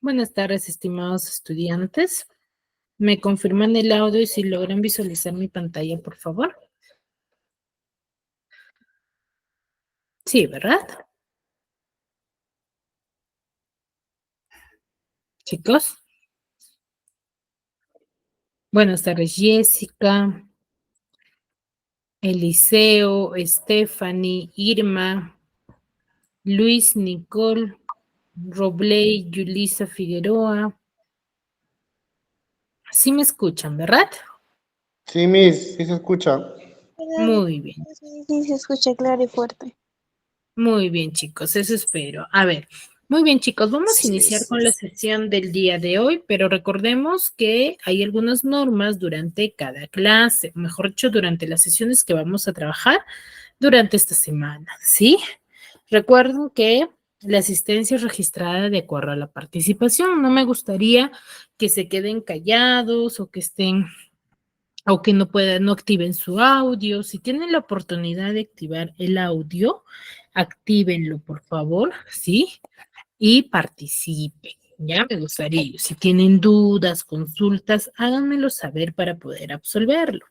Buenas tardes, estimados estudiantes. ¿Me confirman el audio y si logran visualizar mi pantalla, por favor? Sí, ¿verdad? Chicos. Buenas tardes, Jessica, Eliseo, Stephanie, Irma, Luis, Nicole, Robley, Yulisa Figueroa. Sí me escuchan, ¿verdad? Sí, Miss, sí se escucha. Muy bien. Sí, se escucha claro y fuerte. Muy bien, chicos, eso espero. A ver, muy bien, chicos, vamos a iniciar con la sesión del día de hoy, pero recordemos que hay algunas normas durante cada clase, mejor dicho, durante las sesiones que vamos a trabajar durante esta semana, ¿sí? Recuerden que la asistencia es registrada de acuerdo a la participación. No me gustaría que se queden callados o que estén o que no puedan, no activen su audio. Si tienen la oportunidad de activar el audio, actívenlo, por favor, ¿sí? Y participen. Ya me gustaría. Si tienen dudas, consultas, háganmelo saber para poder absolverlo.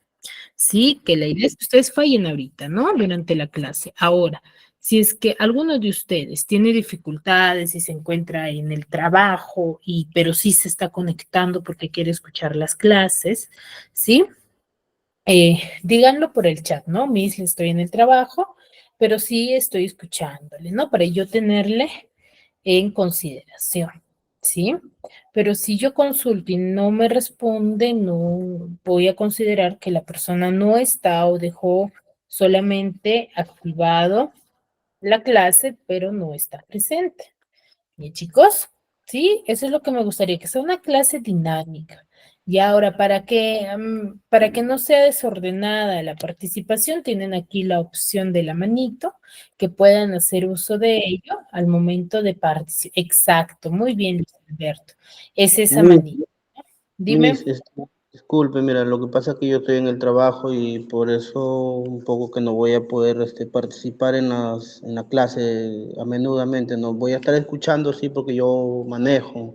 Sí, que la idea es que ustedes fallen ahorita, ¿no? Durante la clase. Ahora, si es que alguno de ustedes tiene dificultades y se encuentra en el trabajo pero sí se está conectando porque quiere escuchar las clases, ¿sí? Díganlo por el chat, ¿no? Miss, estoy en el trabajo, pero sí estoy escuchándole, ¿no? Para yo tenerle en consideración, ¿sí? Pero si yo consulto y no me responde, no voy a considerar que la persona no está o dejó solamente activado la clase, pero no está presente. Bien, chicos, sí, eso es lo que me gustaría, que sea una clase dinámica. Y ahora, para que no sea desordenada la participación, tienen aquí la opción de la manito, que puedan hacer uso de ello al momento de participar. Exacto, muy bien, Luis Alberto. Es esa Miss, manito. Miss, Dime. disculpe, mira, lo que pasa es que yo estoy en el trabajo y por eso un poco que no voy a poder participar en la clase a menudamente, no voy a estar escuchando, sí, porque yo manejo.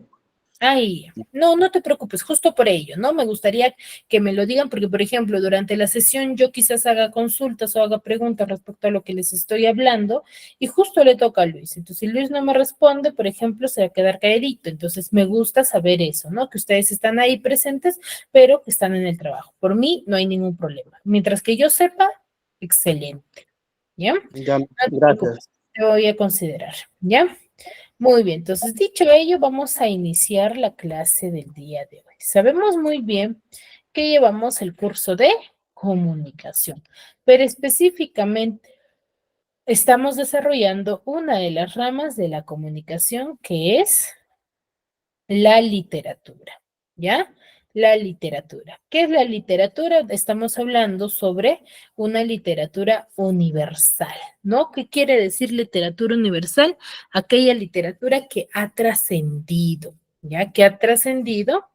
Ay, no, no te preocupes, justo por ello, ¿no? Me gustaría que me lo digan porque, por ejemplo, durante la sesión yo quizás haga consultas o haga preguntas respecto a lo que les estoy hablando y justo le toca a Luis. Entonces, si Luis no me responde, por ejemplo, se va a quedar calladito. Entonces, me gusta saber eso, ¿no? Que ustedes están ahí presentes, pero que están en el trabajo. Por mí, no hay ningún problema. Mientras que yo sepa, excelente, ¿ya? No Ya, te gracias. preocupes, te voy a considerar, ¿ya? Muy bien, entonces dicho ello, vamos a iniciar la clase del día de hoy. Sabemos muy bien que llevamos el curso de comunicación, pero específicamente estamos desarrollando una de las ramas de la comunicación que es la literatura, ¿ya? La literatura. ¿Qué es la literatura? Estamos hablando sobre una literatura universal, ¿no? ¿Qué quiere decir literatura universal? Aquella literatura que ha trascendido, ¿ya? Que ha trascendido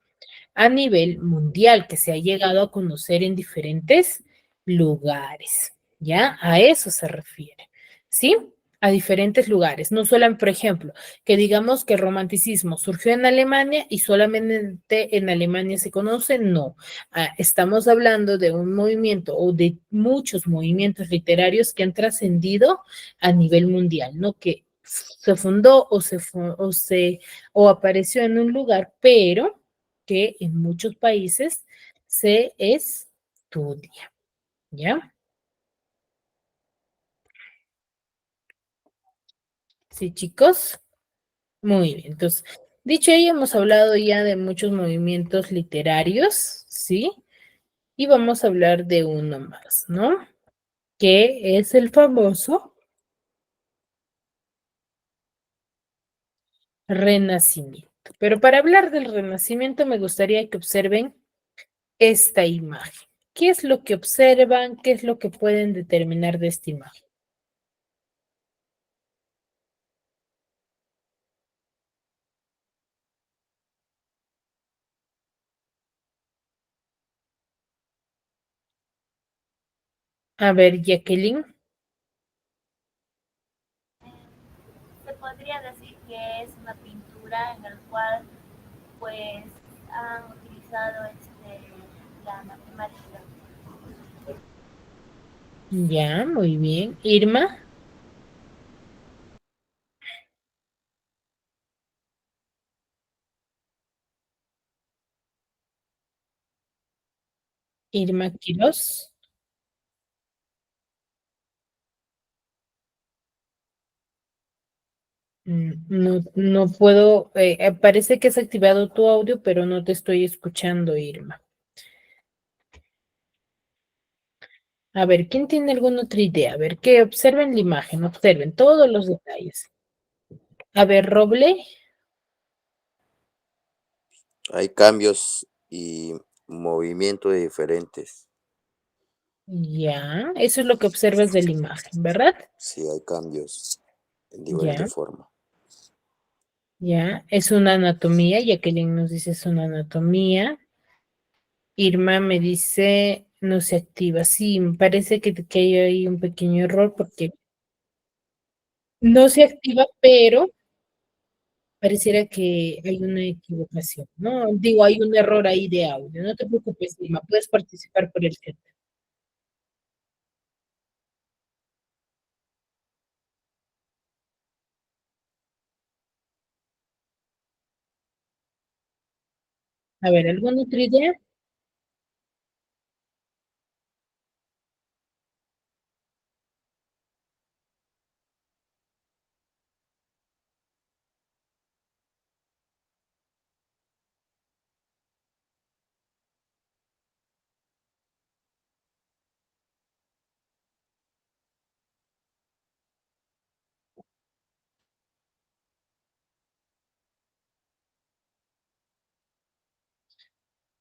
a nivel mundial, que se ha llegado a conocer en diferentes lugares, ¿ya? A eso se refiere, ¿sí? A diferentes lugares, no solo, por ejemplo, que digamos que el romanticismo surgió en Alemania y solamente en Alemania se conoce, no. Estamos hablando de un movimiento o de muchos movimientos literarios que han trascendido a nivel mundial, ¿no? Que se fundó o apareció en un lugar, pero que en muchos países se estudia, ¿ya? Sí, chicos. Muy bien. Entonces, dicho ello, hemos hablado ya de muchos movimientos literarios, ¿sí? Y vamos a hablar de uno más, ¿no? Que es el famoso Renacimiento. Pero para hablar del Renacimiento me gustaría que observen esta imagen. ¿Qué es lo que observan? ¿Qué es lo que pueden determinar de esta imagen? A ver, Jacqueline. Se podría decir que es una pintura asignatura en el cual pues han utilizado la matemática. Ya, muy bien. Irma, Irma Quiroz. No, no puedo, parece que has activado tu audio, pero no te estoy escuchando, Irma. A ver, ¿quién tiene alguna otra idea? A ver, que observen la imagen, observen todos los detalles. A ver, Roble, Hay cambios y movimientos diferentes. ya, eso es lo que observas de la imagen, ¿verdad? Sí, hay cambios en Ya, diferentes formas. ya, es una anatomía, Jacqueline nos dice es una anatomía. Irma me dice no se activa. Sí, me parece que hay ahí un pequeño error porque no se activa, pero pareciera que hay una equivocación, ¿no? Digo, hay un error ahí de audio. No te preocupes, Irma, puedes participar por el chat. A ver, ¿alguna otra idea?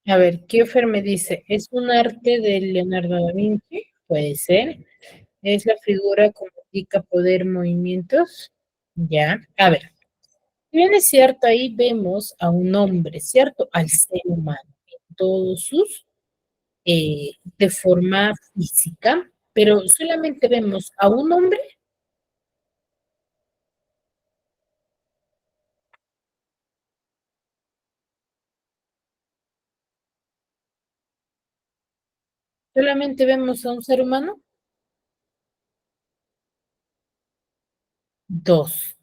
A ver, Kiefer me dice, ¿es un arte de Leonardo da Vinci? Puede ser. ¿Es la figura como indica poder, movimientos? Ya. A ver, si bien es cierto, ahí vemos a un hombre, ¿cierto? Al ser humano, en todos sus, de forma física, pero solamente vemos a un hombre, solamente vemos a un ser humano, dos.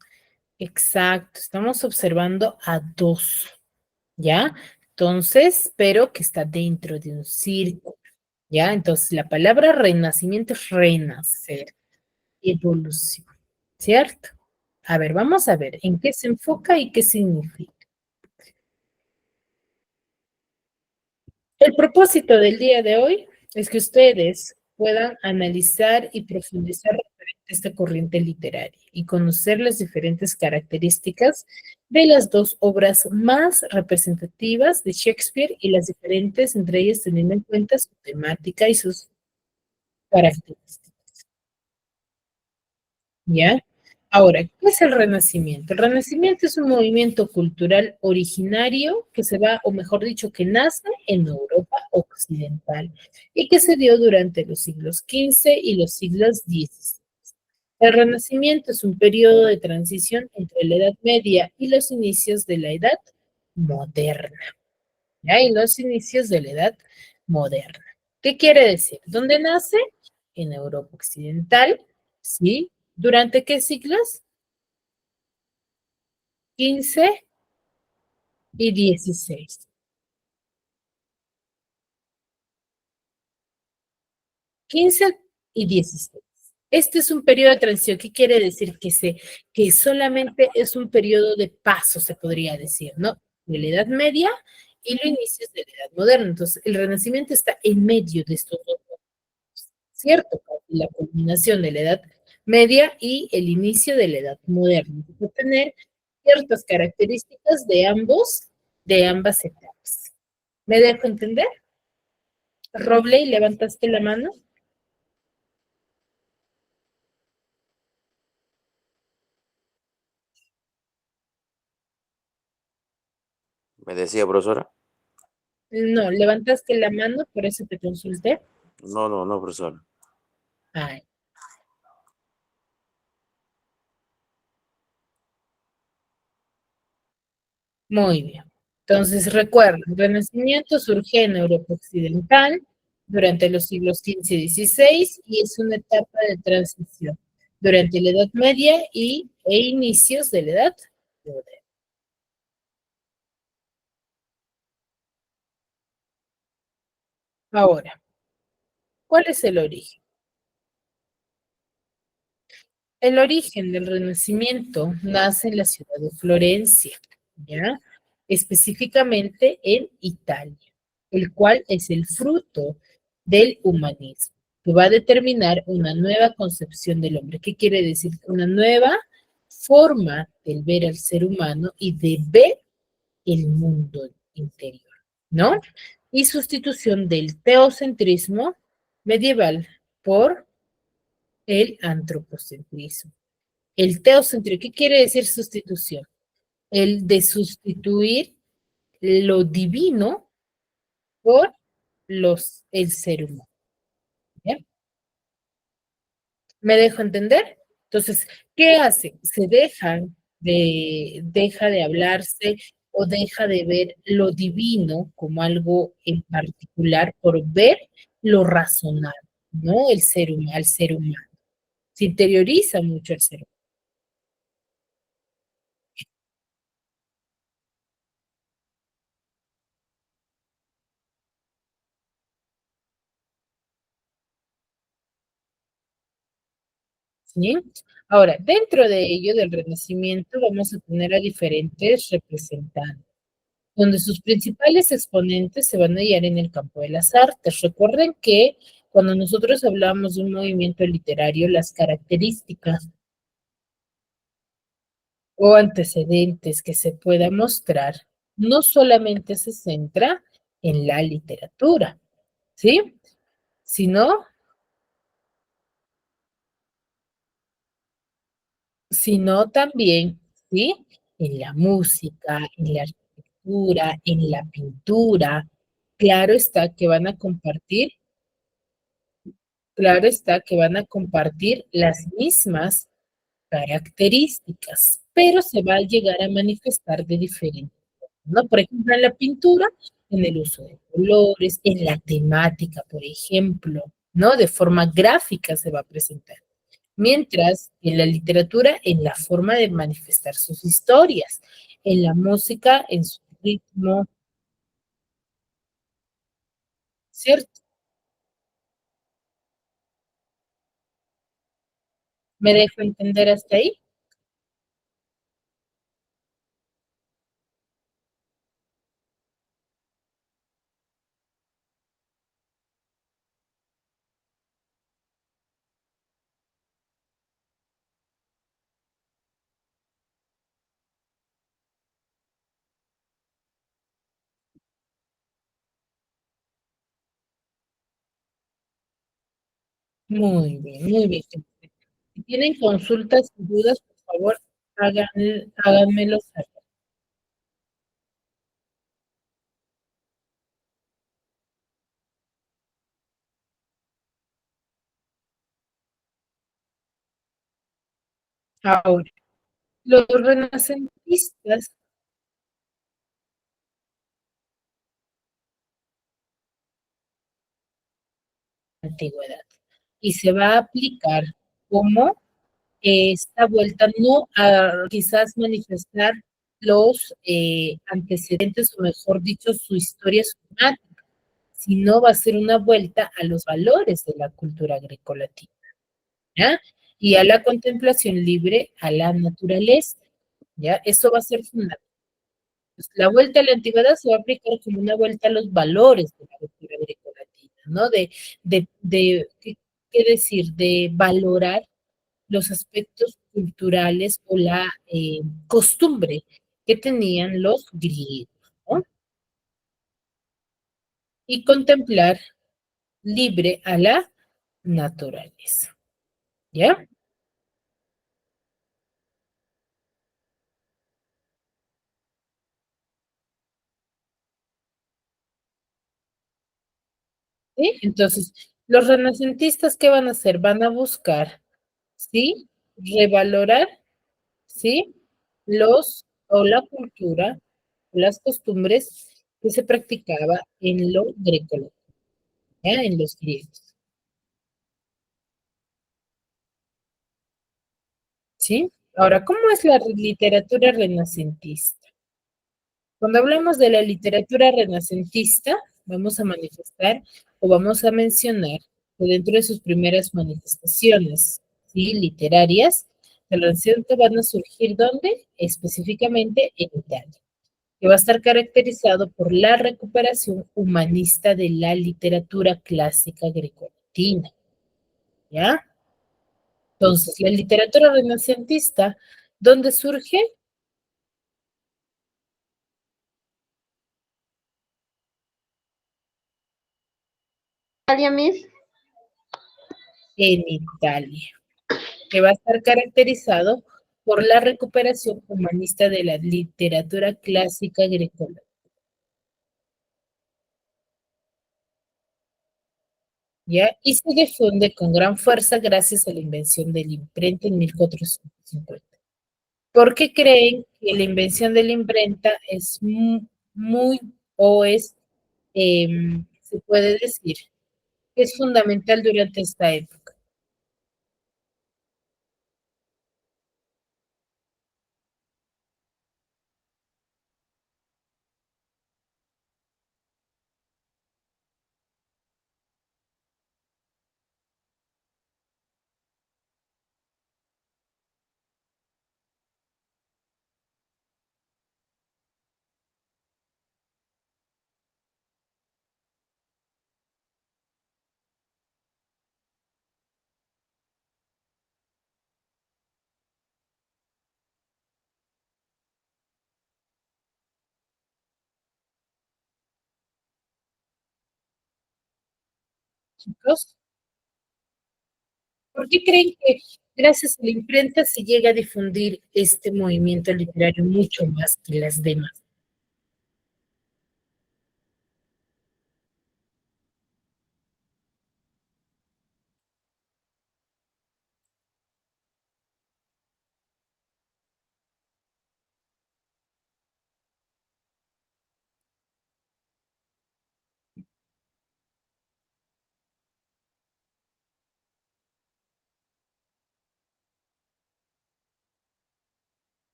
Exacto, estamos observando a dos, ¿ya? Entonces, pero que está dentro de un círculo, ¿ya? Entonces, la palabra renacimiento es renacer, evolución, ¿cierto? A ver, vamos a ver en qué se enfoca y qué significa. El propósito del día de hoy es que ustedes puedan analizar y profundizar referente a esta corriente literaria y conocer las diferentes características de las dos obras más representativas de Shakespeare y las diferentes entre ellas teniendo en cuenta su temática y sus características. ¿Ya? Ahora, ¿qué es el Renacimiento? El Renacimiento es un movimiento cultural originario que se va, o mejor dicho, que nace en Europa occidental y que se dio durante los siglos XV y los siglos XVI. El Renacimiento es un periodo de transición entre la Edad Media y los inicios de la Edad Moderna. ¿Ya? Y los inicios de la Edad Moderna. ¿Qué quiere decir? ¿Dónde nace? En Europa occidental, ¿sí? ¿Durante qué siglos? 15 y 16. 15 y 16. Este es un periodo de transición. ¿Qué quiere decir? Que solamente es un periodo de paso, se podría decir, ¿no? De la Edad Media y los inicios de la Edad Moderna. Entonces, el Renacimiento está en medio de estos dos, ¿cierto? La culminación de la Edad Media y el inicio de la Edad Moderna. Puede tener ciertas características de ambas etapas. ¿Me dejo entender? Robley, levantaste la mano. ¿Me decía, profesora? No, levantaste la mano, por eso te consulté. No, no, no, profesora. Ay, Muy bien. Entonces, recuerden, el Renacimiento surge en Europa Occidental durante los siglos XV y XVI y es una etapa de transición durante la Edad Media e inicios de la Edad Moderna. Ahora, ¿cuál es el origen? El origen del Renacimiento nace en la ciudad de Florencia, ¿ya? Específicamente en Italia, el cual es el fruto del humanismo, que va a determinar una nueva concepción del hombre. ¿Qué quiere decir? Una nueva forma de ver al ser humano y de ver el mundo interior, ¿no? Y sustitución del teocentrismo medieval por el antropocentrismo. El teocentrismo, ¿qué quiere decir sustitución? El de sustituir lo divino por el ser humano. ¿Ya? ¿Me dejo entender? Entonces, ¿qué hace? Deja de hablarse o deja de ver lo divino como algo en particular por ver lo razonable, ¿no? Al ser humano. Se interioriza mucho el ser humano. ¿Sí? Ahora, dentro de ello, del Renacimiento, vamos a tener a diferentes representantes, donde sus principales exponentes se van a hallar en el campo de las artes. Recuerden que cuando nosotros hablamos de un movimiento literario, las características o antecedentes que se pueda mostrar no solamente se centra en la literatura, ¿sí? Sino también, ¿sí? En la música, en la arquitectura, en la pintura. Claro está que van a compartir, claro está que van a compartir las mismas características, pero se va a llegar a manifestar de diferente forma, ¿no? Por ejemplo, en la pintura, en el uso de colores, en la temática, por ejemplo, ¿no? De forma gráfica se va a presentar. Mientras en la literatura, en la forma de manifestar sus historias, en la música, en su ritmo, ¿cierto? ¿Me dejo entender hasta ahí? Muy bien, muy bien. Si tienen consultas y dudas, por favor, háganmelo saber. Ahora, los renacentistas de la antigüedad y se va a aplicar como esta vuelta no a quizás manifestar los antecedentes, o mejor dicho, su historia somática, sino va a ser una vuelta a los valores de la cultura grecolatina, ¿ya? Y a la contemplación libre, a la naturaleza, ¿ya? Eso va a ser fundamental. Pues, la vuelta a la antigüedad se va a aplicar como una vuelta a los valores de la cultura grecolatina, ¿no? ¿Qué decir? De valorar los aspectos culturales o la costumbre que tenían los griegos, ¿no? Y contemplar libre a la naturaleza, ¿ya? ¿Sí? Entonces, los renacentistas, ¿qué van a hacer? Van a buscar, ¿sí? Revalorar, ¿sí? O la cultura las costumbres que se practicaba en lo greco, en los griegos. ¿Sí? Ahora, ¿cómo es la literatura renacentista? Cuando hablamos de la literatura renacentista, vamos a manifestar o vamos a mencionar que dentro de sus primeras manifestaciones, ¿sí?, literarias, el Renacimiento van a surgir ¿dónde? Específicamente en Italia, que va a estar caracterizado por la recuperación humanista de la literatura clásica grecolatina, ¿ya? Entonces, la literatura renacentista, ¿dónde surge? Italia, Miss. En Italia, que va a estar caracterizado por la recuperación humanista de la literatura clásica grecola. ¿Ya? Y se difunde con gran fuerza gracias a la invención de la imprenta en 1450. ¿Por qué creen que la invención de la imprenta es muy o es, se puede decir, que es fundamental durante esta época? Chicos, ¿por qué creen que gracias a la imprenta se llega a difundir este movimiento literario mucho más que las demás?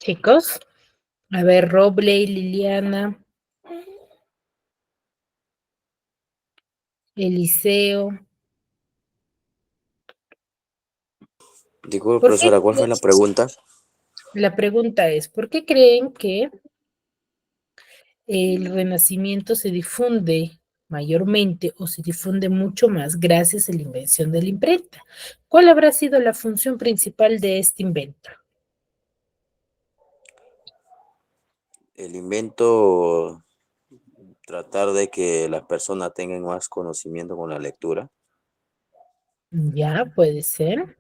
Chicos, a ver, Roble, Liliana, Eliseo. Disculpe, ¿Por qué profesora, ¿cuál fue la pregunta? La pregunta es, ¿por qué creen que el Renacimiento se difunde mayormente o se difunde mucho más gracias a la invención de la imprenta? ¿Cuál habrá sido la función principal de este invento? El invento, tratar de que las personas tengan más conocimiento con la lectura. Ya, puede ser.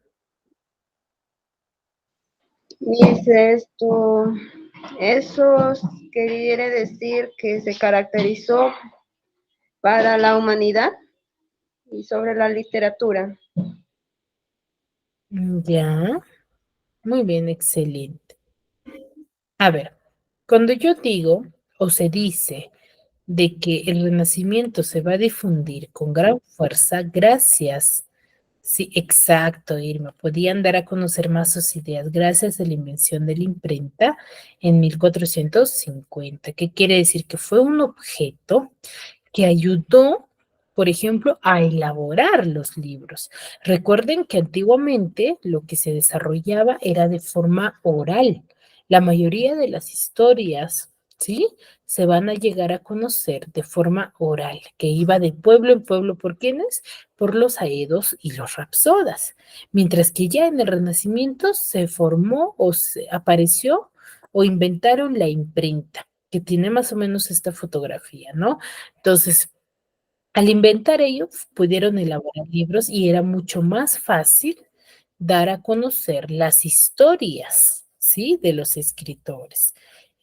Miss, eso quiere decir que se caracterizó para la humanidad y sobre la literatura. Ya, muy bien, excelente. A ver, cuando yo digo o se dice de que el Renacimiento se va a difundir con gran fuerza gracias. Sí, exacto, Irma. Podían dar a conocer más sus ideas gracias a la invención de la imprenta en 1450. ¿Qué quiere decir? Que fue un objeto que ayudó por ejemplo, a elaborar los libros. Recuerden que antiguamente lo que se desarrollaba era de forma oral. La mayoría de las historias, ¿sí? Se van a llegar a conocer de forma oral, que iba de pueblo en pueblo. ¿Por quiénes? Por los aedos y los rapsodas. Mientras que ya en el Renacimiento se formó o se apareció o inventaron la imprenta, que tiene más o menos esta fotografía, ¿no? Entonces, al inventar ellos, pudieron elaborar libros y era mucho más fácil dar a conocer las historias, ¿sí? De los escritores.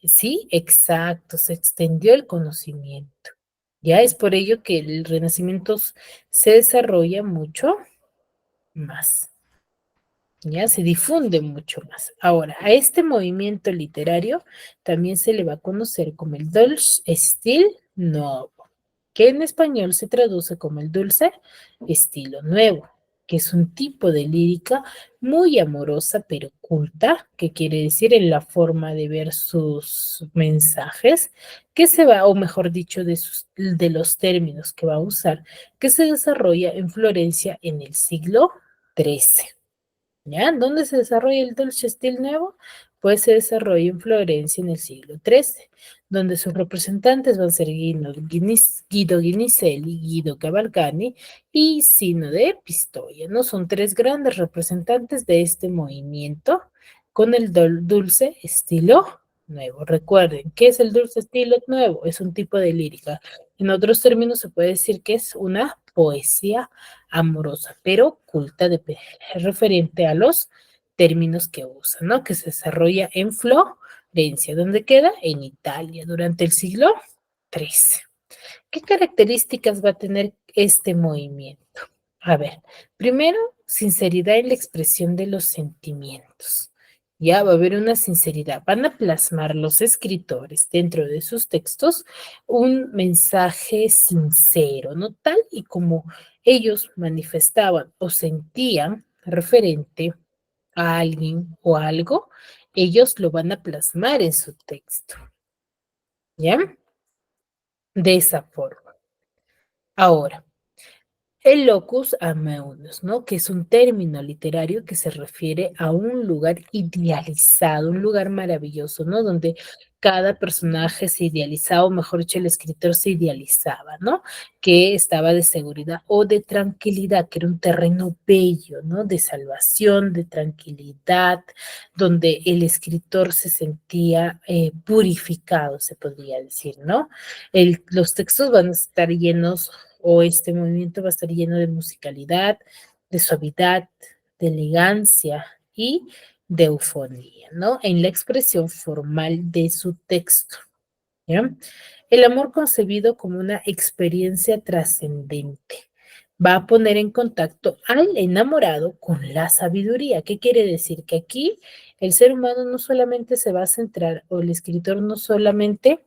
Sí, exacto, se extendió el conocimiento. Ya es por ello que el Renacimiento se desarrolla mucho más. Ya se difunde mucho más. Ahora, a este movimiento literario también se le va a conocer como el Deutsche Stil Nuevo, que en español se traduce como el dulce estilo nuevo, que es un tipo de lírica muy amorosa pero culta, que quiere decir en la forma de ver sus mensajes, que se va, o mejor dicho, de los términos que va a usar, que se desarrolla en Florencia en el siglo XIII. ¿Ya? ¿Dónde se desarrolla el Dolce Stil nuevo? Pues se desarrolla en Florencia en el siglo XIII, donde sus representantes van a ser Guido Guinizelli, Guido Cavalcani y Sino de Pistoia, ¿no? Son tres grandes representantes de este movimiento con el dulce estilo nuevo. Recuerden, ¿qué es el dulce estilo nuevo? Es un tipo de lírica. En otros términos se puede decir que es una poesía amorosa, pero culta, referente a los términos que usa, ¿no? Que se desarrolla en Florencia, ¿dónde queda? En Italia, durante el siglo XIII. ¿Qué características va a tener este movimiento? A ver, primero, sinceridad en la expresión de los sentimientos. Ya va a haber una sinceridad. Van a plasmar los escritores dentro de sus textos un mensaje sincero, ¿no? Tal y como ellos manifestaban o sentían referente a alguien o algo, ellos lo van a plasmar en su texto. ¿Ya? De esa forma. Ahora, el locus amoeus, ¿no? Que es un término literario que se refiere a un lugar idealizado, un lugar maravilloso, ¿no? Donde cada personaje se idealizaba, o mejor dicho, el escritor se idealizaba, ¿no? Que estaba de seguridad o de tranquilidad, que era un terreno bello, ¿no? De salvación, de tranquilidad, donde el escritor se sentía purificado, se podría decir, ¿no? Los textos van a estar llenos o este movimiento va a estar lleno de musicalidad, de suavidad, de elegancia y de eufonía, ¿no? En la expresión formal de su texto, ¿ya? El amor concebido como una experiencia trascendente va a poner en contacto al enamorado con la sabiduría. ¿Qué quiere decir? Que aquí el ser humano no solamente se va a centrar, o el escritor no solamente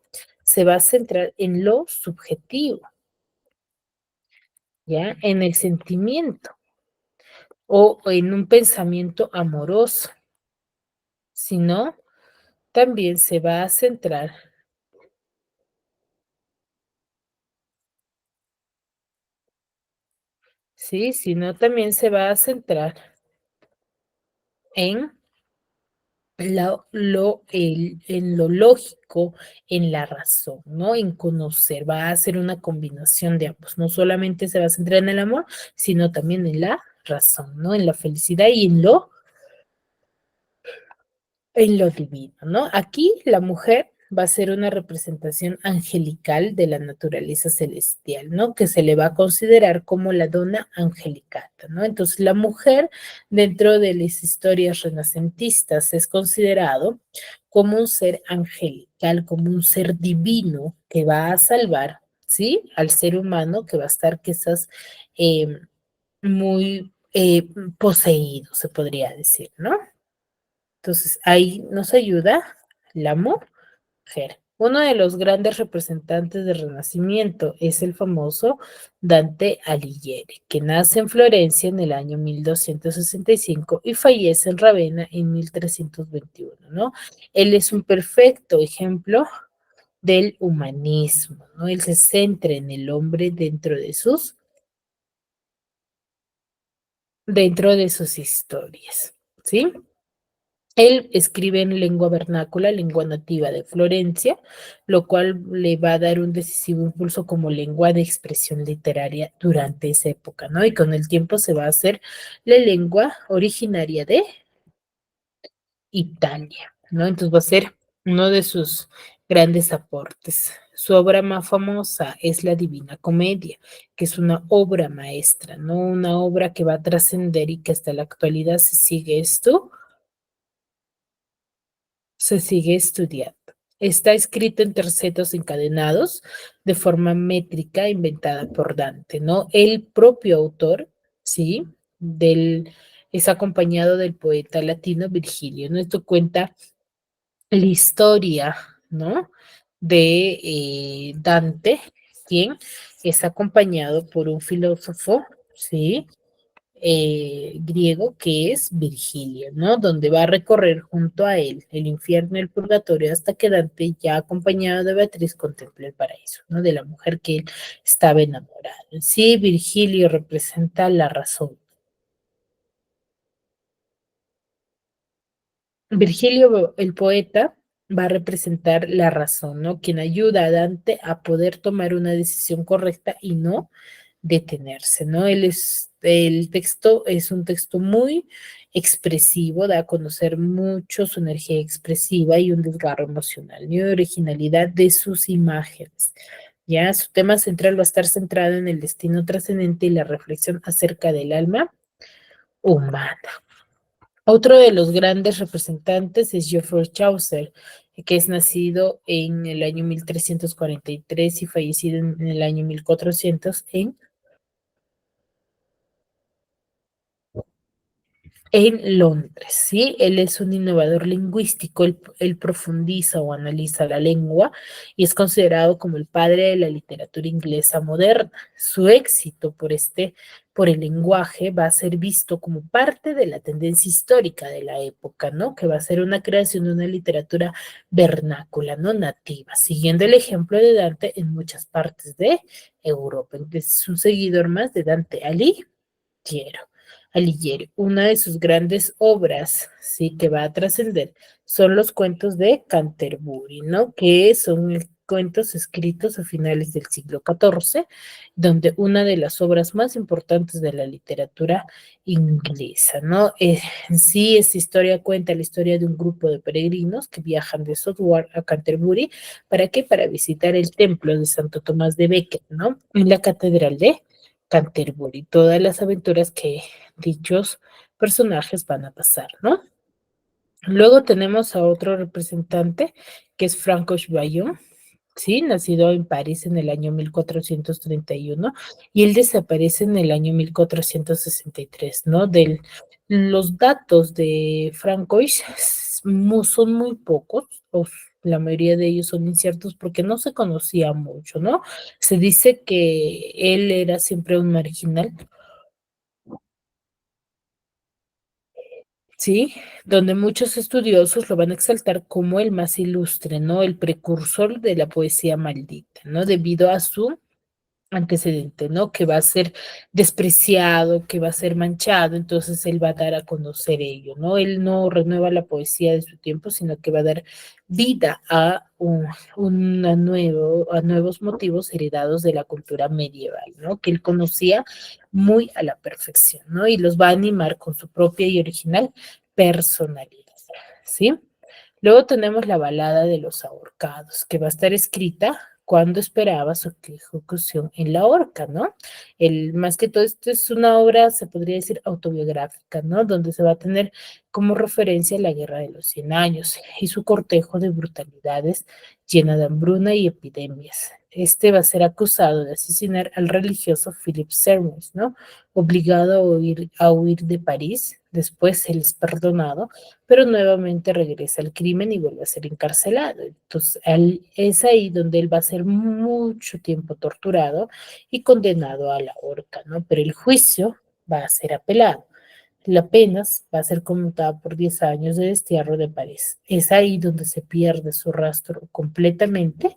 se va a centrar en lo subjetivo, ¿ya? En el sentimiento o en un pensamiento amoroso, sino también se va a centrar, ¿sí? Sino también se va a centrar en en lo lógico, en la razón, ¿no? En conocer, va a ser una combinación de ambos, no solamente se va a centrar en el amor, sino también en la razón, ¿no? En la felicidad y en lo divino, ¿no? Aquí la mujer va a ser una representación angelical de la naturaleza celestial, ¿no? Que se le va a considerar como la dona angelicata, ¿no? Entonces, la mujer dentro de las historias renacentistas es considerado como un ser angelical, como un ser divino que va a salvar, ¿sí? Al ser humano que va a estar quizás muy poseído, se podría decir, ¿no? Entonces, ahí nos ayuda la mujer. Uno de los grandes representantes del Renacimiento es el famoso Dante Alighieri, que nace en Florencia en el año 1265 y fallece en Ravenna en 1321, ¿no? Él es un perfecto ejemplo del humanismo, ¿no? Él se centra en el hombre dentro de sus dentro de sus historias, ¿sí? Él escribe en lengua vernácula, lengua nativa de Florencia, lo cual le va a dar un decisivo impulso como lengua de expresión literaria durante esa época, ¿no? Y con el tiempo se va a hacer la lengua originaria de Italia, ¿no? Entonces va a ser uno de sus grandes aportes. Su obra más famosa es la Divina Comedia, que es una obra maestra, ¿no? Una obra que va a trascender y que hasta la actualidad se sigue estudiando. Está escrito en tercetos encadenados de forma métrica inventada por Dante, ¿no? El propio autor, ¿sí? Es acompañado del poeta latino Virgilio, ¿no? Esto cuenta la historia, ¿no? De Dante, quien es acompañado por un filósofo, ¿sí? Griego que es Virgilio, ¿no? Donde va a recorrer junto a él el infierno y el purgatorio hasta que Dante, ya acompañado de Beatriz, contemple el paraíso, ¿no? De la mujer que él estaba enamorado. Sí, Virgilio representa la razón. Virgilio, el poeta, va a representar la razón, ¿no? Quien ayuda a Dante a poder tomar una decisión correcta y no detenerse, ¿no? El texto es un texto muy expresivo, da a conocer mucho su energía expresiva y un desgarro emocional, y originalidad de sus imágenes. Ya su tema central va a estar centrado en el destino trascendente y la reflexión acerca del alma humana. Otro de los grandes representantes es Geoffrey Chaucer, que es nacido en el año 1343 y fallecido en el año 1400 en Londres, ¿sí? Él es un innovador lingüístico, él profundiza o analiza la lengua y es considerado como el padre de la literatura inglesa moderna. Su éxito por el lenguaje va a ser visto como parte de la tendencia histórica de la época, ¿no? Que va a ser una creación de una literatura vernácula, no nativa, siguiendo el ejemplo de Dante en muchas partes de Europa. Entonces, es un seguidor más de Dante Alighieri. Una de sus grandes obras, sí, que va a trascender, son los cuentos de Canterbury, ¿no? Que son cuentos escritos a finales del siglo XIV, donde una de las obras más importantes de la literatura inglesa, ¿no? En sí, esta historia cuenta la historia de un grupo de peregrinos que viajan de Southwark a Canterbury. ¿Para qué? Para visitar el templo de Santo Tomás de Becket, ¿no? En la catedral de Canterbury, todas las aventuras que dichos personajes van a pasar, ¿no? Luego tenemos a otro representante que es Francois Vallon, ¿sí? Nacido en París en el año 1431 y él desaparece en el año 1463, ¿no? Los datos de Francois son muy pocos, la mayoría de ellos son inciertos porque no se conocía mucho, ¿no? Se dice que él era siempre un marginal, ¿sí? Donde muchos estudiosos lo van a exaltar como el más ilustre, ¿no? El precursor de la poesía maldita, ¿no? Debido a su antecedente, ¿no? Que va a ser despreciado, que va a ser manchado, entonces él va a dar a conocer ello, ¿no? Él no renueva la poesía de su tiempo, sino que va a dar vida a nuevos motivos heredados de la cultura medieval, ¿no? Que él conocía muy a la perfección, ¿no? Y los va a animar con su propia y original personalidad, ¿sí? Luego tenemos la balada de los ahorcados, que va a estar escrita cuando esperaba su ejecución en la horca, ¿no? Más que todo, esto es una obra, se podría decir, autobiográfica, ¿no? Donde se va a tener como referencia la Guerra de los 100 Años y su cortejo de brutalidades llena de hambruna y epidemias. Este va a ser acusado de asesinar al religioso Philip Serres, ¿no? Obligado a huir de París. Después él es perdonado, pero nuevamente regresa al crimen y vuelve a ser encarcelado. Entonces, es ahí donde él va a ser mucho tiempo torturado y condenado a la horca, ¿no? Pero el juicio va a ser apelado. La pena va a ser conmutada por 10 años de destierro de París. Es ahí donde se pierde su rastro completamente,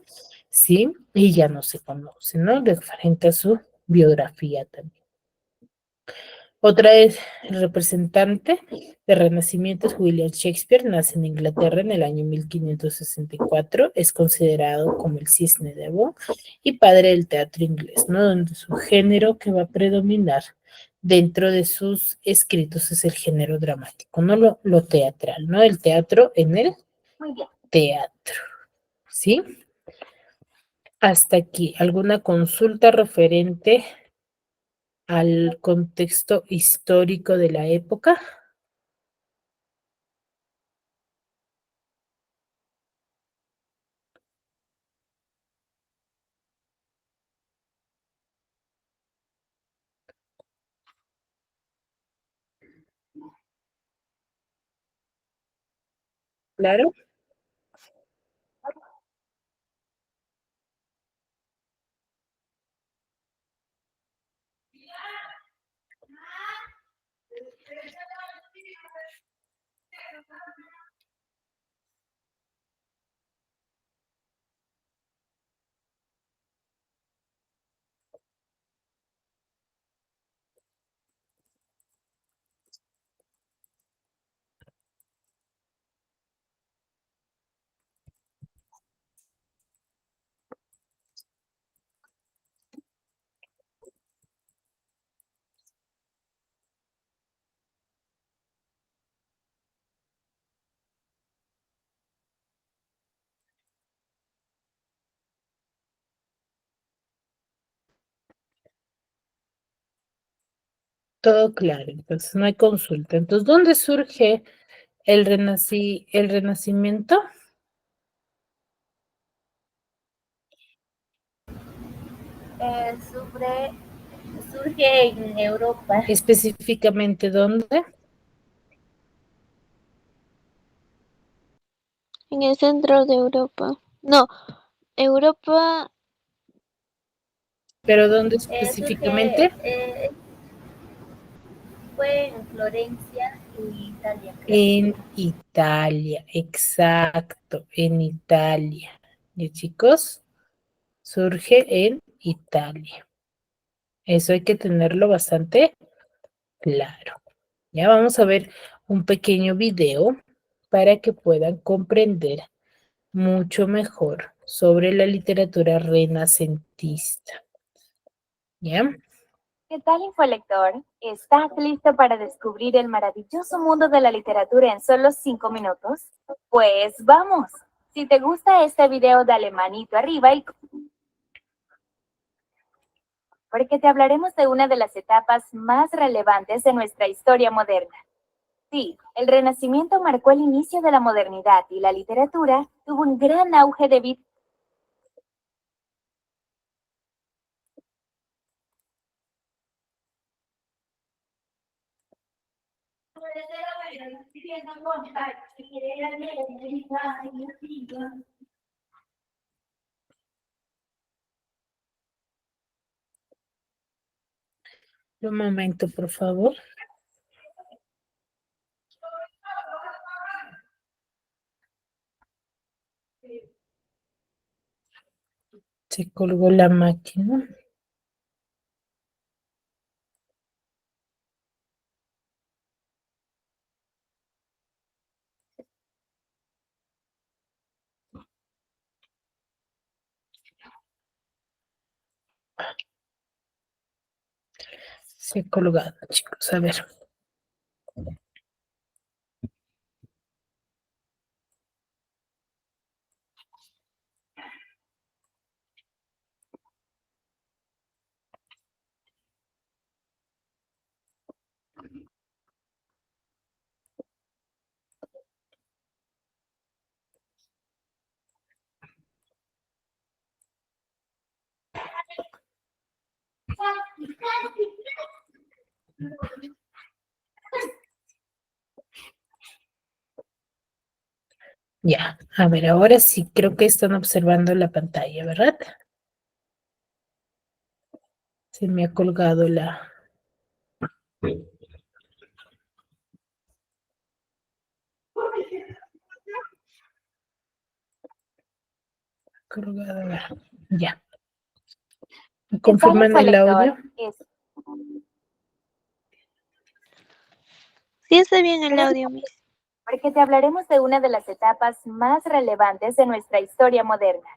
¿sí? Y ya no se conoce, ¿no? De frente a su biografía también. Otra es el representante del Renacimiento es William Shakespeare, nace en Inglaterra en el año 1564, es considerado como el cisne de Abo y padre del teatro inglés, ¿no? Donde su género que va a predominar dentro de sus escritos es el género dramático, no lo teatral, ¿no? El teatro en el teatro, ¿sí? Hasta aquí, ¿alguna consulta referente al contexto histórico de la época? Claro. Todo claro, entonces no hay consulta. Entonces, ¿dónde surge el renacimiento? Surge en Europa. Específicamente, ¿dónde? En el centro de Europa. No, Europa, ¿Pero dónde Surge, específicamente? fue en Florencia, en Italia, creo. En Italia, exacto, en Italia. ¿Y chicos? Surge en Italia. Eso hay que tenerlo bastante claro. Ya vamos a ver un pequeño video para que puedan comprender mucho mejor sobre la literatura renacentista. ¿Ya? ¿Qué tal, infolector? ¿Estás listo para descubrir el maravilloso mundo de la literatura en solo 5 minutos? Pues vamos. Si te gusta este video, dale manito arriba y porque te hablaremos de una de las etapas más relevantes de nuestra historia moderna. Sí, el Renacimiento marcó el inicio de la modernidad y la literatura tuvo un gran auge debido Un momento, por favor. Se colgó la máquina. Se ha colgado, chicos. A ver. Ya, a ver, ahora sí creo que están observando la pantalla, ¿verdad? Se me ha colgado la... Colgada, a ver. Ya. ¿Me ¿Qué tal, confirman el infolector? audio? Sí está bien el audio, Miss. Porque te hablaremos de una de las etapas más relevantes de nuestra historia moderna.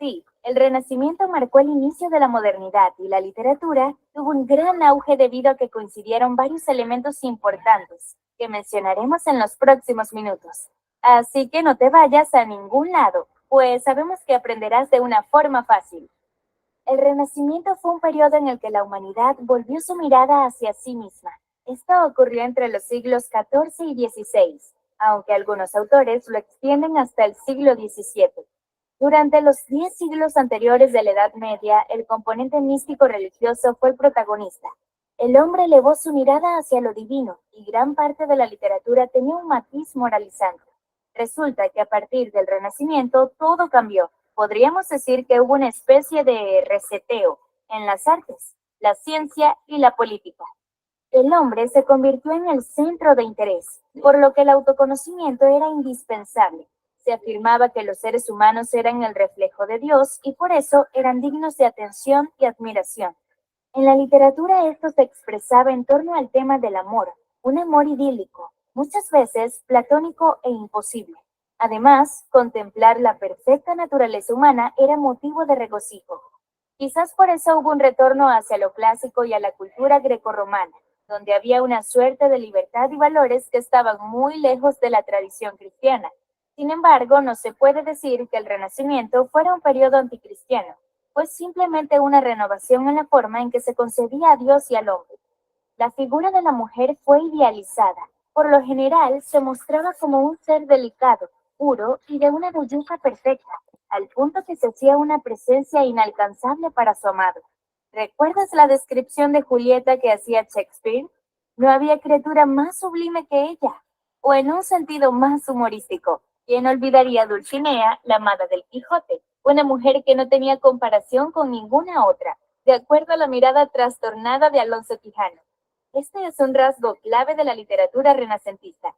Sí, el Renacimiento marcó el inicio de la modernidad y la literatura tuvo un gran auge debido a que coincidieron varios elementos importantes que mencionaremos en los próximos minutos. Así que no te vayas a ningún lado, pues sabemos que aprenderás de una forma fácil. El Renacimiento fue un periodo en el que la humanidad volvió su mirada hacia sí misma. Esto ocurrió entre los siglos XIV y XVI, aunque algunos autores lo extienden hasta el siglo XVII. Durante los 10 siglos anteriores de la Edad Media, el componente místico-religioso fue el protagonista. El hombre elevó su mirada hacia lo divino y gran parte de la literatura tenía un matiz moralizante. Resulta que a partir del Renacimiento todo cambió. Podríamos decir que hubo una especie de reseteo en las artes, la ciencia y la política. El hombre se convirtió en el centro de interés, por lo que el autoconocimiento era indispensable. Se afirmaba que los seres humanos eran el reflejo de Dios y por eso eran dignos de atención y admiración. En la literatura esto se expresaba en torno al tema del amor, un amor idílico, muchas veces platónico e imposible. Además, contemplar la perfecta naturaleza humana era motivo de regocijo. Quizás por eso hubo un retorno hacia lo clásico y a la cultura grecorromana, donde había una suerte de libertad y valores que estaban muy lejos de la tradición cristiana. Sin embargo, no se puede decir que el Renacimiento fuera un periodo anticristiano, pues simplemente una renovación en la forma en que se concebía a Dios y al hombre. La figura de la mujer fue idealizada. Por lo general, se mostraba como un ser delicado, puro y de una belleza perfecta, al punto que se hacía una presencia inalcanzable para su amado. ¿Recuerdas la descripción de Julieta que hacía Shakespeare? No había criatura más sublime que ella. O en un sentido más humorístico, ¿quién olvidaría a Dulcinea, la amada del Quijote? Una mujer que no tenía comparación con ninguna otra, de acuerdo a la mirada trastornada de Alonso Quijano. Este es un rasgo clave de la literatura renacentista.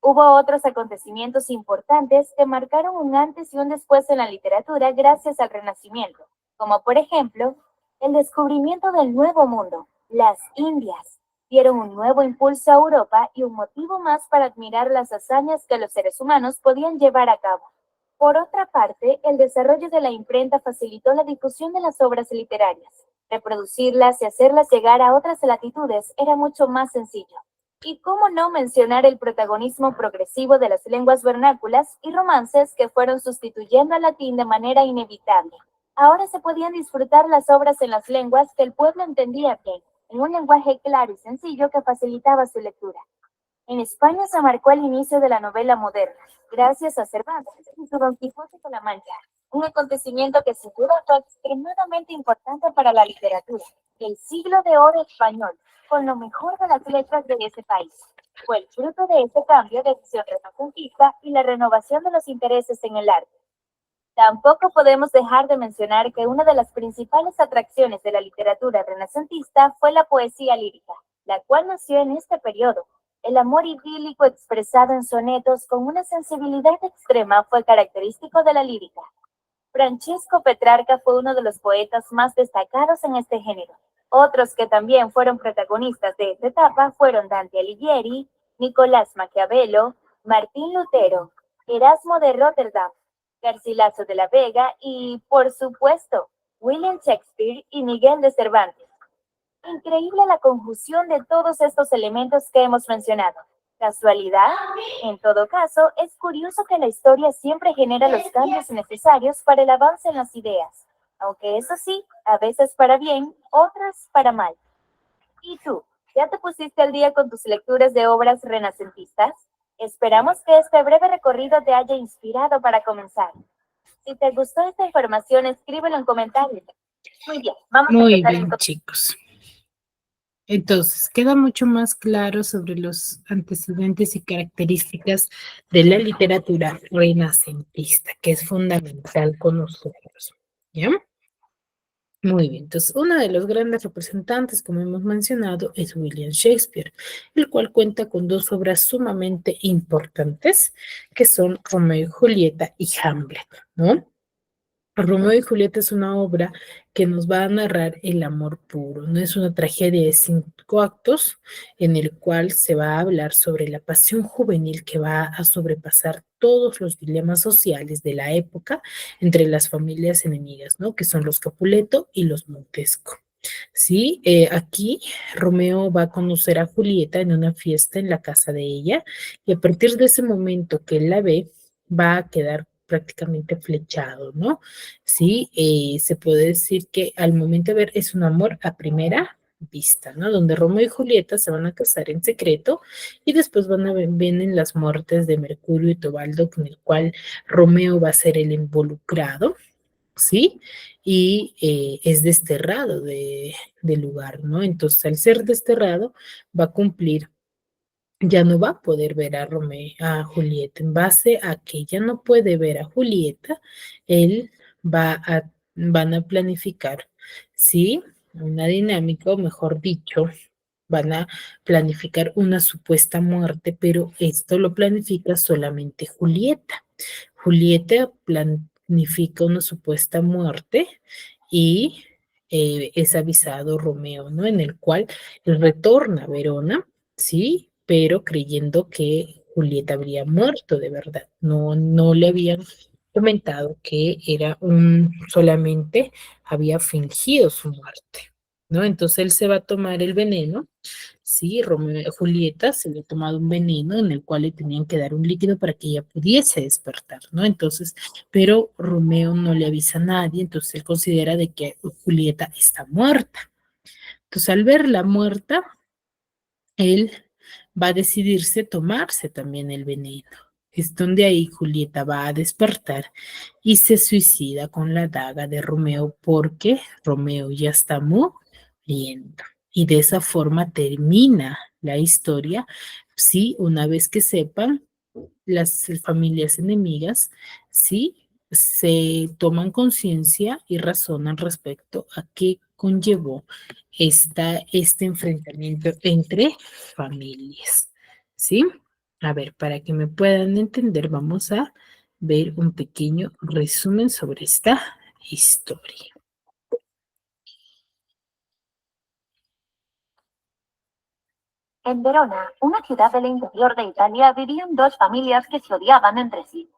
Hubo otros acontecimientos importantes que marcaron un antes y un después en la literatura gracias al Renacimiento, como por ejemplo, el descubrimiento del Nuevo Mundo, las Indias, dieron un nuevo impulso a Europa y un motivo más para admirar las hazañas que los seres humanos podían llevar a cabo. Por otra parte, el desarrollo de la imprenta facilitó la difusión de las obras literarias. Reproducirlas y hacerlas llegar a otras latitudes era mucho más sencillo. Y cómo no mencionar el protagonismo progresivo de las lenguas vernáculas y romances que fueron sustituyendo al latín de manera inevitable. Ahora se podían disfrutar las obras en las lenguas que el pueblo entendía bien, en un lenguaje claro y sencillo que facilitaba su lectura. En España se marcó el inicio de la novela moderna, gracias a Cervantes y su Don Quijote de la Mancha, un acontecimiento que sin duda fue extremadamente importante para la literatura, el siglo de oro español, con lo mejor de las letras de ese país. Fue el fruto de ese cambio de visión renacentista y la renovación de los intereses en el arte. Tampoco podemos dejar de mencionar que una de las principales atracciones de la literatura renacentista fue la poesía lírica, la cual nació en este periodo. El amor idílico expresado en sonetos con una sensibilidad extrema fue característico de la lírica. Francesco Petrarca fue uno de los poetas más destacados en este género. Otros que también fueron protagonistas de esta etapa fueron Dante Alighieri, Nicolás Maquiavelo, Martín Lutero, Erasmo de Rotterdam, Garcilaso de la Vega y, por supuesto, William Shakespeare y Miguel de Cervantes. Increíble la conjunción de todos estos elementos que hemos mencionado. ¿Casualidad? En todo caso, es curioso que la historia siempre genera los cambios necesarios para el avance en las ideas, aunque eso sí, a veces para bien, otras para mal. ¿Y tú? ¿Ya te pusiste al día con tus lecturas de obras renacentistas? Esperamos que este breve recorrido te haya inspirado para comenzar. Si te gustó esta información, escríbelo en comentarios. Muy bien, vamos a Muy empezar bien, chicos. Entonces, queda mucho más claro sobre los antecedentes y características de la literatura renacentista, que es fundamental conocerlos. ¿Ya? Muy bien, entonces uno de los grandes representantes, como hemos mencionado, es William Shakespeare, el cual cuenta con dos obras sumamente importantes, que son Romeo y Julieta y Hamlet, ¿no? Romeo y Julieta es una obra que nos va a narrar el amor puro, no es una tragedia de 5 actos en el cual se va a hablar sobre la pasión juvenil que va a sobrepasar todos los dilemas sociales de la época entre las familias enemigas, ¿no? Que son los Capuleto y los Montesco. Sí, aquí Romeo va a conocer a Julieta en una fiesta en la casa de ella y a partir de ese momento que él la ve, va a quedar prácticamente flechado, ¿no? Sí, se puede decir que al momento de ver es un amor a primera vista, ¿no? Donde Romeo y Julieta se van a casar en secreto y después vienen las muertes de Mercurio y Teobaldo, con el cual Romeo va a ser el involucrado, ¿sí? Y es desterrado del lugar, ¿no? Entonces, al ser desterrado, va a cumplir, ya no va a poder ver a Romeo, a Julieta. En base a que ya no puede ver a Julieta, él van a planificar, ¿sí? Una dinámica, o mejor dicho, van a planificar una supuesta muerte, pero esto lo planifica solamente Julieta. Julieta planifica una supuesta muerte y es avisado Romeo, ¿no? En el cual él retorna a Verona, ¿sí? Pero creyendo que Julieta habría muerto de verdad. No, no le habían comentado que era solamente había fingido su muerte, ¿no? Entonces él se va a tomar el veneno. Sí, Julieta se le ha tomado un veneno en el cual le tenían que dar un líquido para que ella pudiese despertar, ¿no? Entonces, pero Romeo no le avisa a nadie, entonces él considera de que Julieta está muerta. Entonces, al verla muerta, él va a decidirse tomarse también el veneno. Es donde ahí Julieta va a despertar y se suicida con la daga de Romeo porque Romeo ya está muriendo. Y de esa forma termina la historia. Sí, una vez que sepan las familias enemigas, sí, se toman conciencia y razonan respecto a qué conllevó este enfrentamiento entre familias, ¿sí? A ver, para que me puedan entender, vamos a ver un pequeño resumen sobre esta historia. En Verona, una ciudad del interior de Italia, vivían dos familias que se odiaban entre sí.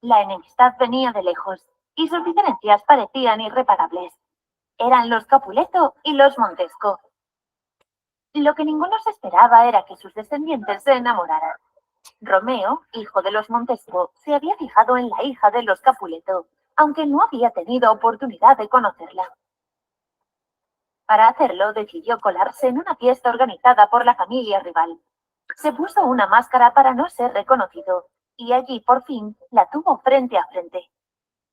La enemistad venía de lejos y sus diferencias parecían irreparables. Eran los Capuleto y los Montesco. Lo que ninguno se esperaba era que sus descendientes se enamoraran. Romeo, hijo de los Montesco, se había fijado en la hija de los Capuleto, aunque no había tenido oportunidad de conocerla. Para hacerlo, decidió colarse en una fiesta organizada por la familia rival. Se puso una máscara para no ser reconocido, y allí por fin la tuvo frente a frente.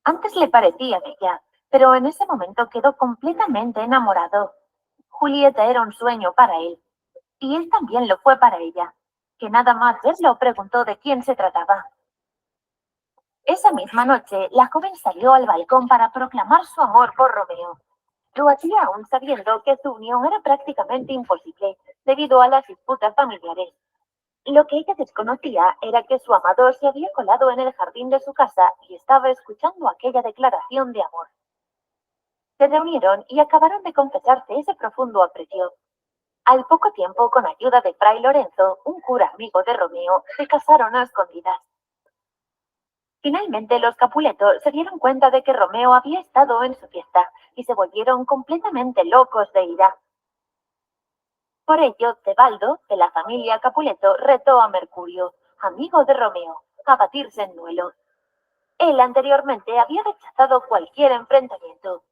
Antes le parecía bella, pero en ese momento quedó completamente enamorado. Julieta era un sueño para él, y él también lo fue para ella, que nada más verlo preguntó de quién se trataba. Esa misma noche, la joven salió al balcón para proclamar su amor por Romeo. Lo hacía aún sabiendo que su unión era prácticamente imposible debido a las disputas familiares. Lo que ella desconocía era que su amado se había colado en el jardín de su casa y estaba escuchando aquella declaración de amor. Se reunieron y acabaron de confesarse ese profundo aprecio. Al poco tiempo, con ayuda de Fray Lorenzo, un cura amigo de Romeo, se casaron a escondidas. Finalmente, los Capuleto se dieron cuenta de que Romeo había estado en su fiesta y se volvieron completamente locos de ira. Por ello, Tebaldo, de la familia Capuleto, retó a Mercurio, amigo de Romeo, a batirse en duelo. Él anteriormente había rechazado cualquier enfrentamiento,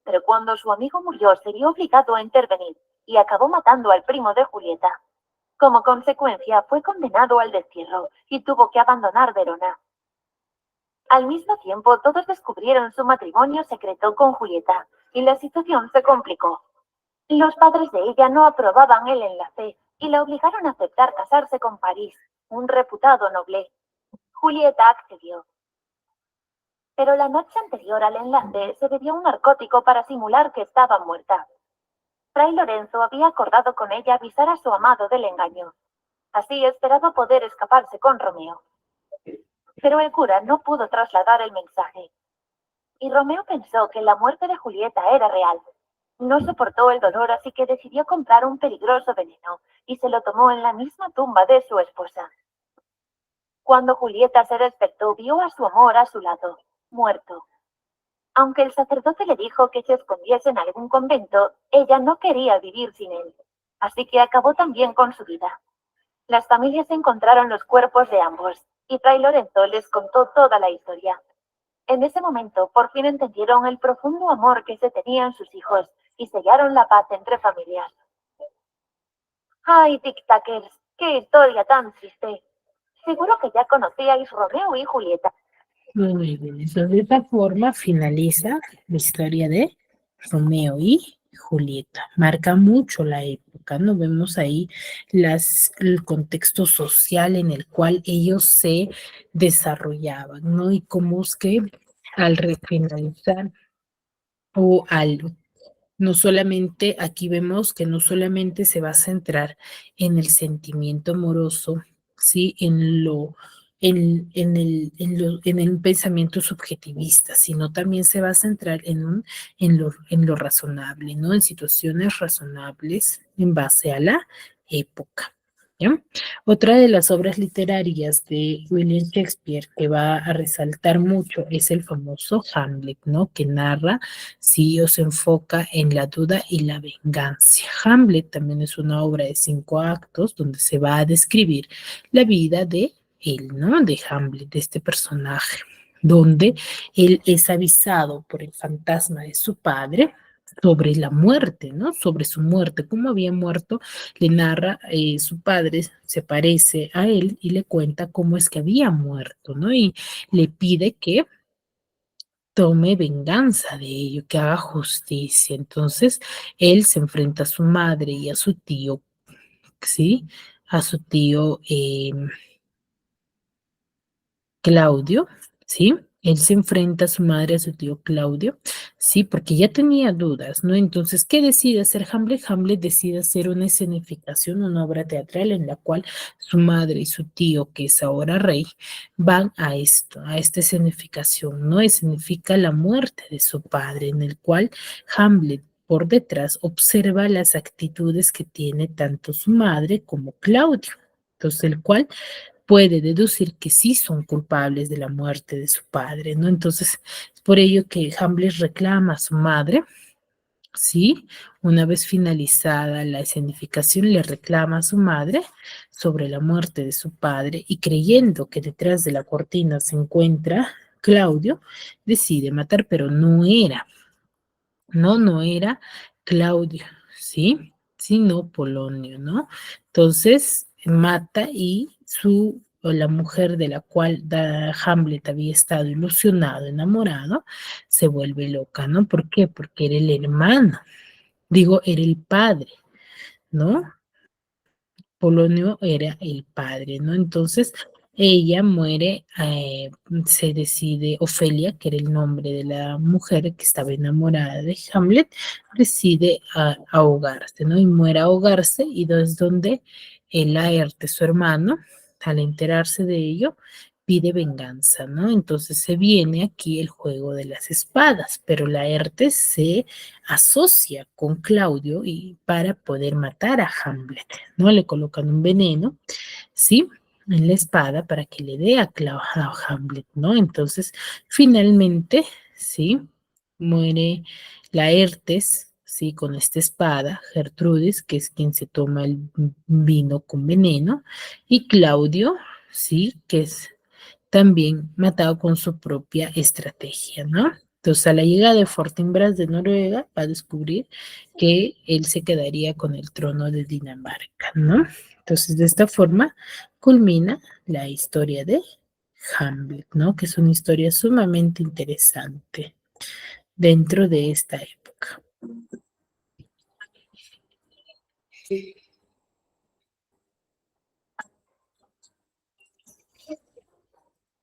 pero cuando su amigo murió se vio obligado a intervenir y acabó matando al primo de Julieta. Como consecuencia, fue condenado al destierro y tuvo que abandonar Verona. Al mismo tiempo, todos descubrieron su matrimonio secreto con Julieta y la situación se complicó. Los padres de ella no aprobaban el enlace y la obligaron a aceptar casarse con París, un reputado noble. Julieta accedió. Pero la noche anterior al enlace se bebió un narcótico para simular que estaba muerta. Fray Lorenzo había acordado con ella avisar a su amado del engaño. Así esperaba poder escaparse con Romeo. Pero el cura no pudo trasladar el mensaje. y Romeo pensó que la muerte de Julieta era real. No soportó el dolor, así que decidió comprar un peligroso veneno y se lo tomó en la misma tumba de su esposa. Cuando Julieta se despertó, vio a su amor a su lado, muerto. Aunque el sacerdote le dijo que se escondiese en algún convento, ella no quería vivir sin él, así que acabó también con su vida. Las familias encontraron los cuerpos de ambos, y Fray Lorenzo les contó toda la historia. En ese momento, por fin entendieron el profundo amor que se tenían sus hijos y sellaron la paz entre familias. ¡Ay, tic-tackers! ¡Qué historia tan triste! Seguro que ya conocíais Romeo y Julieta. Muy bien, entonces de esta forma finaliza la historia de Romeo y Julieta. Marca mucho la época, ¿no? Vemos ahí el contexto social en el cual ellos se desarrollaban, ¿no? Y cómo es que al finalizar o al no solamente, aquí vemos que no solamente se va a centrar en el sentimiento amoroso, ¿sí? En el pensamiento subjetivista, sino también se va a centrar en lo razonable, ¿no? En situaciones razonables en base a la época. ¿Ya? Otra de las obras literarias de William Shakespeare que va a resaltar mucho es el famoso Hamlet, ¿no? Que narra, sí, o se enfoca en la duda y la venganza. Hamlet también es una obra de 5 actos donde se va a describir la vida de él, ¿no? De Hamlet, de este personaje, donde él es avisado por el fantasma de su padre sobre la muerte, ¿no? Sobre su muerte, cómo había muerto, le narra, su padre se parece a él y le cuenta cómo es que había muerto, ¿no? Y le pide que tome venganza de ello, que haga justicia. Entonces, él se enfrenta a su madre y a su tío, ¿sí? A su tío Claudio, ¿sí? Él se enfrenta a su madre, a su tío Claudio, sí, porque ya tenía dudas, ¿no? Entonces, ¿qué decide hacer Hamlet? Hamlet decide hacer una escenificación, una obra teatral en la cual su madre y su tío, que es ahora rey, van a esto, a esta escenificación, ¿no? Escenifica la muerte de su padre, en el cual Hamlet por detrás observa las actitudes que tiene tanto su madre como Claudio. Entonces, el cual puede deducir que sí son culpables de la muerte de su padre, ¿no? Entonces, es por ello que Hamlet reclama a su madre, ¿sí? Una vez finalizada la escenificación, le reclama a su madre sobre la muerte de su padre y creyendo que detrás de la cortina se encuentra Claudio, decide matar, pero no era Claudio, ¿sí? Sino Polonio, ¿no? Entonces mata y la mujer de la cual Hamlet había estado ilusionado, enamorado, se vuelve loca, ¿no? ¿Por qué? Porque era el hermano, era el padre, ¿no? Polonio era el padre, ¿no? Entonces ella muere, se decide, Ofelia, que era el nombre de la mujer que estaba enamorada de Hamlet, decide ahogarse, ¿no? Y muere ahogarse y es donde Laerte, su hermano, al enterarse de ello, pide venganza, ¿no? Entonces se viene aquí el juego de las espadas, pero Laertes se asocia con Claudio y para poder matar a Hamlet, ¿no? Le colocan un veneno, ¿sí? En la espada para que le dé a Hamlet, ¿no? Entonces, finalmente, ¿sí? Muere Laertes, ¿sí? Con esta espada, Gertrudis, que es quien se toma el vino con veneno, y Claudio, ¿sí? Que es también matado con su propia estrategia, ¿no? Entonces, a la llegada de Fortinbras de Noruega, va a descubrir que él se quedaría con el trono de Dinamarca, ¿no? Entonces, de esta forma culmina la historia de Hamlet, ¿no? Que es una historia sumamente interesante dentro de esta época.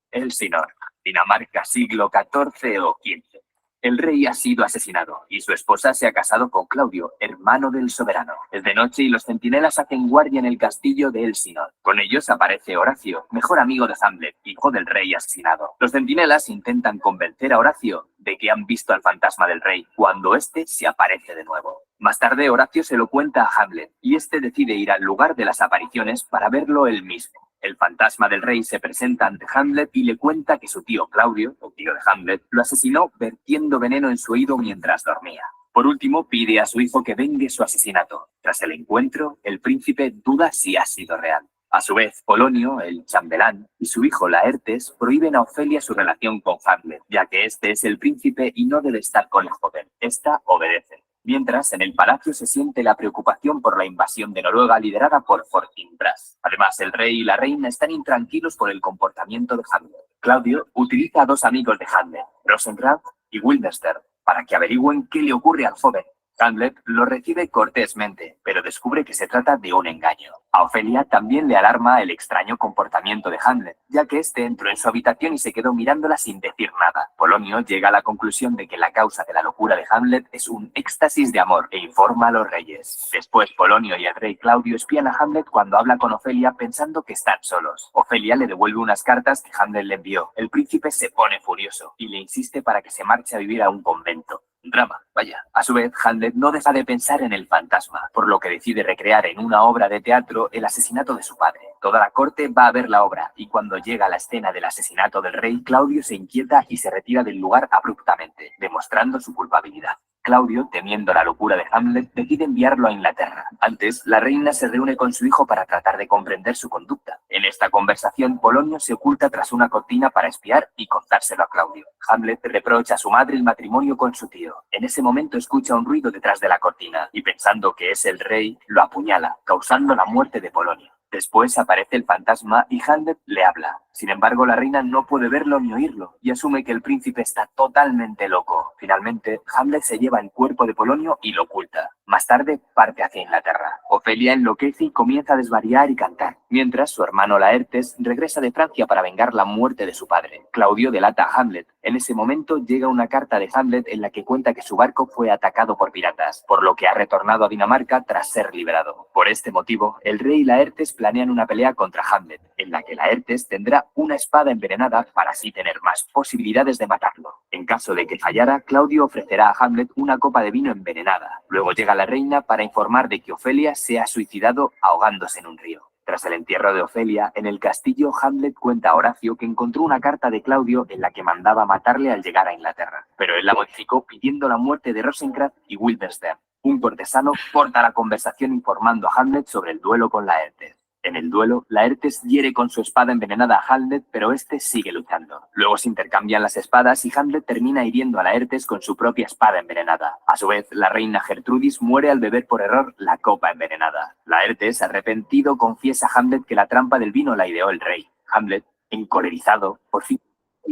Elsinor, Dinamarca, siglo XIV o XV. El rey ha sido asesinado y su esposa se ha casado con Claudio, hermano del soberano. Es de noche y los centinelas hacen guardia en el castillo de Elsinor. Con ellos aparece Horacio, mejor amigo de Hamlet, hijo del rey asesinado. Los centinelas intentan convencer a Horacio de de que han visto al fantasma del rey cuando éste se aparece de nuevo. Más tarde, Horacio se lo cuenta a Hamlet y éste decide ir al lugar de las apariciones para verlo él mismo. El fantasma del rey se presenta ante Hamlet y le cuenta que su tío Claudio, o tío de Hamlet, lo asesinó vertiendo veneno en su oído mientras dormía. Por último, pide a su hijo que vengue su asesinato. Tras el encuentro, el príncipe duda si ha sido real. A su vez, Polonio, el chambelán, y su hijo Laertes prohíben a Ofelia su relación con Hamlet, ya que este es el príncipe y no debe estar con el joven. Esta obedece. Mientras, en el palacio se siente la preocupación por la invasión de Noruega liderada por Fortinbras. Además, el rey y la reina están intranquilos por el comportamiento de Hamlet. Claudio utiliza a dos amigos de Hamlet, Rosenkrantz y Guildenstern, para que averigüen qué le ocurre al joven. Hamlet lo recibe cortésmente, pero descubre que se trata de un engaño. A Ofelia también le alarma el extraño comportamiento de Hamlet, ya que éste entró en su habitación y se quedó mirándola sin decir nada. Polonio llega a la conclusión de que la causa de la locura de Hamlet es un éxtasis de amor e informa a los reyes. Después, Polonio y el rey Claudio espían a Hamlet cuando habla con Ofelia pensando que están solos. Ofelia le devuelve unas cartas que Hamlet le envió. El príncipe se pone furioso y le insiste para que se marche a vivir a un convento. Drama, vaya. A su vez, Hamlet no deja de pensar en el fantasma, por lo que decide recrear en una obra de teatro el asesinato de su padre. Toda la corte va a ver la obra, y cuando llega la escena del asesinato del rey, Claudio se inquieta y se retira del lugar abruptamente, demostrando su culpabilidad. Claudio, temiendo la locura de Hamlet, decide enviarlo a Inglaterra. Antes, la reina se reúne con su hijo para tratar de comprender su conducta. En esta conversación, Polonio se oculta tras una cortina para espiar y contárselo a Claudio. Hamlet reprocha a su madre el matrimonio con su tío. En ese momento escucha un ruido detrás de la cortina y, pensando que es el rey, lo apuñala, causando la muerte de Polonio. Después aparece el fantasma y Hamlet le habla. Sin embargo, la reina no puede verlo ni oírlo y asume que el príncipe está totalmente loco. Finalmente, Hamlet se lleva el cuerpo de Polonio y lo oculta. Más tarde, parte hacia Inglaterra. Ofelia enloquece y comienza a desvariar y cantar, mientras su hermano Laertes regresa de Francia para vengar la muerte de su padre. Claudio delata a Hamlet. En ese momento llega una carta de Hamlet en la que cuenta que su barco fue atacado por piratas, por lo que ha retornado a Dinamarca tras ser liberado. Por este motivo, el rey y Laertes planean una pelea contra Hamlet, en la que Laertes tendrá una espada envenenada para así tener más posibilidades de matarlo. En caso de que fallara, Claudio ofrecerá a Hamlet una copa de vino envenenada. Luego llega la reina para informar de que Ofelia se ha suicidado ahogándose en un río. Tras el entierro de Ofelia, en el castillo, Hamlet cuenta a Horacio que encontró una carta de Claudio en la que mandaba matarle al llegar a Inglaterra, pero él la modificó pidiendo la muerte de Rosenkrantz y Guildenstern. Un cortesano corta la conversación informando a Hamlet sobre el duelo con Laertes. En el duelo, Laertes hiere con su espada envenenada a Hamlet, pero este sigue luchando. Luego se intercambian las espadas y Hamlet termina hiriendo a Laertes con su propia espada envenenada. A su vez, la reina Gertrudis muere al beber por error la copa envenenada. Laertes, arrepentido, confiesa a Hamlet que la trampa del vino la ideó el rey. Hamlet, encolerizado, por fin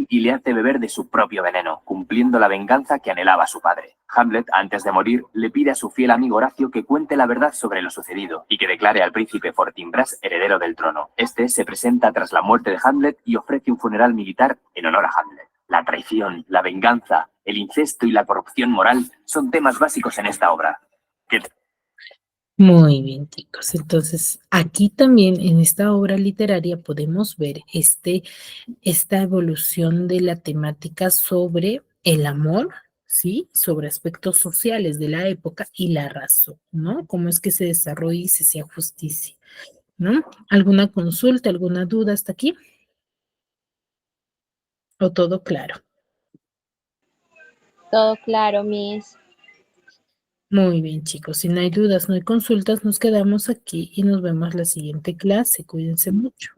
y le hace beber de su propio veneno, cumpliendo la venganza que anhelaba su padre. Hamlet, antes de morir, le pide a su fiel amigo Horacio que cuente la verdad sobre lo sucedido y que declare al príncipe Fortinbras heredero del trono. Este se presenta tras la muerte de Hamlet y ofrece un funeral militar en honor a Hamlet. La traición, la venganza, el incesto y la corrupción moral son temas básicos en esta obra. Muy bien, chicos. Entonces, aquí también en esta obra literaria podemos ver esta evolución de la temática sobre el amor, ¿sí? Sobre aspectos sociales de la época y la razón, ¿no? Cómo es que se desarrolla y se hacía justicia, ¿no? ¿Alguna consulta, alguna duda hasta aquí? ¿O todo claro? Todo claro, Miss. Muy bien, chicos. Si no hay dudas, no hay consultas, nos quedamos aquí y nos vemos la siguiente clase. Cuídense mucho.